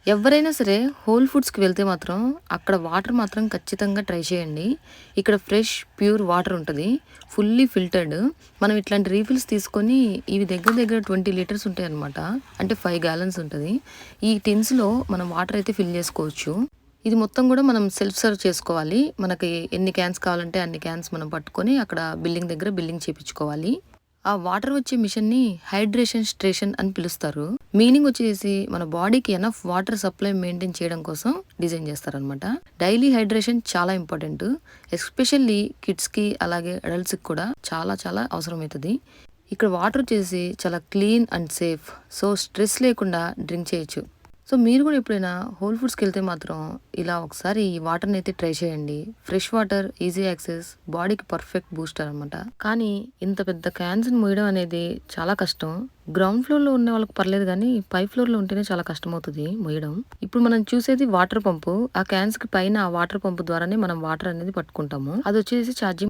ఎవరైనా సరే హోల్ ఫుడ్స్‌కి వెళ్తే మాత్రం అక్కడ వాటర్ మాత్రం ఖచ్చితంగా ట్రై చేయండి. ఇక్కడ ఫ్రెష్, ప్యూర్ వాటర్ ఉంటది. Fully filtered. మనం ఇట్లాంటి రీఫిల్స్ తీసుకొని ఇవి దగ్గర దగ్గర 20 లీటర్స్ ఉంటాయన్నమాట. అంటే 5 గ్యాలన్స్ ఉంటది. ఈ టిన్స్‌లో మనం వాటర్ అయితే ఫిల్ చేసుకోవచ్చు. ఇది మొత్తం గూడా మనం సెల్ఫ్ సర్వ్ చేసుకోవాలి. మనకి ఎన్ని క్యాన్స్ కావాలంటే అన్ని క్యాన్స్ మనం పట్టుకొని అక్కడ బిల్లింగ్ దగ్గర బిల్లింగ్ చేపిచ్చుకోవాలి. ఆ వాటర్ వచ్చే మిషన్‌ని హైడ్రేషన్ స్టేషన్ అని పిలుస్తారు. మీనింగ్ వచ్చేసి మన బాడీకి ఎనఫ్ వాటర్ సప్లై మెయింటైన్ చేయడం కోసం డిజైన్ చేస్తారనమాట. డైలీ హైడ్రేషన్ చాలా ఇంపార్టెంట్. ఎస్పెషల్లీ కిడ్స్‌కి అలాగే అడల్ట్స్‌కి కూడా చాలా చాలా అవసరమైతది. ఇక్కడ వాటర్ వచ్చేసి చాలా clean and safe. So stress లేకుండా డ్రింక్ చేయొచ్చు. సో మీరు కూడా ఎప్పుడైనా హోల్ ఫుడ్స్‌కెళ్తే మాత్రం ఇలా ఒకసారి ఈ వాటర్‌ని అయితే ట్రై చేయండి. ఫ్రెష్ వాటర్, ఈజీ యాక్సెస్, బాడీకి పర్ఫెక్ట్ బూస్టర్ అనమాట. కానీ ఇంత పెద్ద క్యాన్స్‌ని మోయడం అనేది చాలా కష్టం. గ్రౌండ్ ఫ్లోర్‌లో ఉన్న వాళ్ళకి పర్లేదు గానీ, పై ఫ్లోర్‌లో ఉంటేనే చాలా కష్టమవుతది మోయడం. ఇప్పుడు మనం చూసేది వాటర్ పంపు. ఆ క్యాన్స్‌కి పైన ఆ వాటర్ పంప్ ద్వారానే మనం వాటర్ అనేది పట్టుకుంటాము. అదొచ్చేసి ఛార్జింగ్